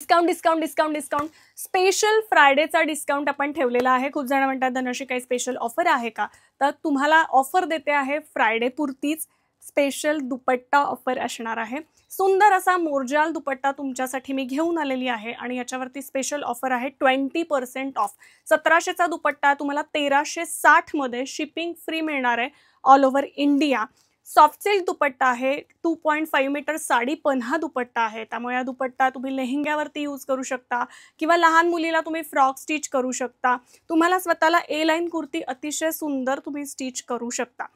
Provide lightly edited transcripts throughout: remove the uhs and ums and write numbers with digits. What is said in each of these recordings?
Discount discount discount discount special फ्रायडेचा discount आपण ठेवलेला आहे. खूप जण म्हणतात धनश्री काही स्पेशल ऑफर आहे का, तर तुम्हाला ऑफर देते आहे फ्रायडे पुरतीच. स्पेशल दुपट्टा ऑफर असणार आहे. सुंदर असा मोरजाल दुपट्टा तुमच्यासाठी मी घेऊन आलेली आहे आणि याच्यावरती स्पेशल ऑफर आहे 20% ऑफ. 1700चा दुपट्टा तुम्हाला 1360 मध्ये शिपिंग फ्री मिळणार आहे all over India. Soft silk dupatta आहे. 2.5 मीटर साडी पन्हा दुपट्टा आहे. त्यामुळे हा दुपट्टा तुम्ही लेहंग्यावरती यूज करू शकता किंवा लहान मुलीला तुम्ही फ्रॉक स्टिच करू शकता. तुम्हाला स्वतःला ए लाईन कुर्ती अतिशय सुंदर तुम्ही स्टिच करू शकता.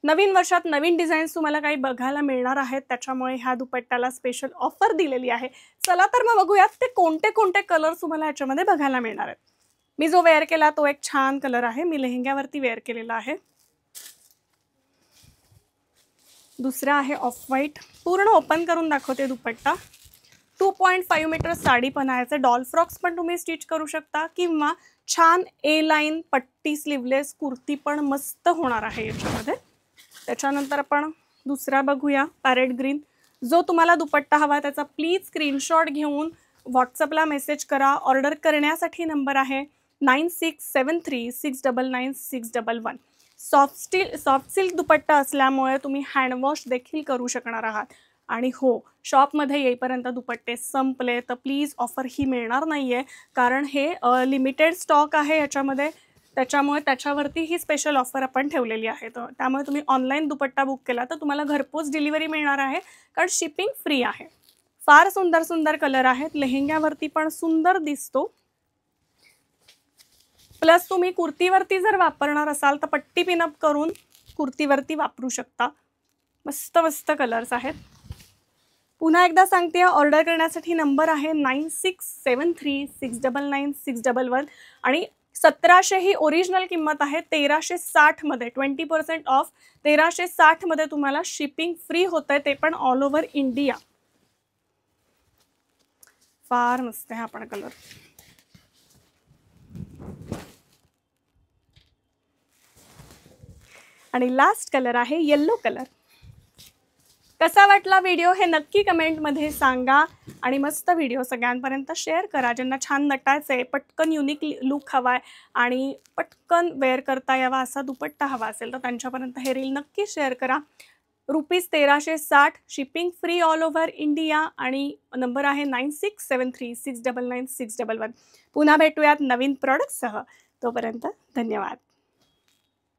नवीन वर्षात नवीन डिझाईन्स तुम्हाला काही बघायला मिळणार आहेत, त्याच्यामुळे ह्या दुपट्ट्याला स्पेशल ऑफर दिलेली आहे. चला तर मग बघूयात ते कोणते कोणते कलर्स तुम्हाला ह्याच्यामध्ये बघायला मिळणार आहेत. मी जो वेअर केला तो एक छान कलर आहे. मी लेहंग्यावरती वेअर केलेला आहे. दुसरा आहे ऑफ व्हाईट. पूर्ण ओपन करून दाखवते दुपट्टा. 2.5 मीटर साडी पन्हायचे डॉल फ्रॉक्स पण तुम्ही स्टिच करू शकता किंवा छान ए लाईन पट्टी स्लीवलेस कुर्ती पण मस्त होणार आहे याच्यामध्ये. त्याच्यानंतर आपण दुसरा बघूया पॅरेट ग्रीन. जो तुम्हाला दुपट्टा हवा त्याचा प्लीज स्क्रीनशॉट घेऊन व्हॉट्सअपला मेसेज करा. ऑर्डर करण्यासाठी नंबर आहे 9673699611. सॉफ्ट सिल्क दुपट्टा असल्यामुळे तुम्ही हँडवॉश देखील करू शकणार आहात. आणि हो, शॉपमध्ये येईपर्यंत दुपट्टे संपले तर प्लीज ऑफर ही मिळणार नाही आहे, कारण हे लिमिटेड स्टॉक आहे याच्यामध्ये. त्याच्यामुळे त्याच्यावरती ही स्पेशल ऑफर आपण ठेवलेली आहे. तर त्यामुळे तुम्ही ऑनलाईन दुपट्टा बुक केला तर तुम्हाला घरपोच डिलिव्हरी मिळणार आहे, कारण शिपिंग फ्री आहे. फार सुंदर सुंदर कलर आहेत. लेहंग्यावरती पण सुंदर दिसतो. प्लस तुम्ही कुर्तीवरती जर वापरणार असाल तर पट्टी पिनअप करून कुर्तीवरती वापरू शकता. मस्त मस्त कलर्स आहेत. पुन्हा एकदा सांगते, ऑर्डर करण्यासाठी नंबर आहे 9673699611 आणि 1700 ही ओरिजिनल किंमत आहे. 1360 मध्ये 20% ऑफ. 1360 मध्ये तुम्हाला शिपिंग फ्री होत आहे, ते पण ऑल ओव्हर इंडिया. फार मस्त आहे हा पण कलर. आणि लास्ट कलर आहे येल्लो कलर. कसा वाटला व्हिडिओ हे नक्की कमेंटमध्ये सांगा आणि मस्त व्हिडिओ सगळ्यांपर्यंत शेअर करा. ज्यांना छान नटायचे, पटकन युनिक लुक हवा आहे आणि पटकन वेअर करता यावा असा दुपट्टा हवा असेल तर त्यांच्यापर्यंत हे रील नक्की शेअर करा. ₹1360 shipping free all over India आणि नंबर आहे 9673699611. पुन्हा भेटूयात नवीन प्रॉडक्टसह. तोपर्यंत धन्यवाद.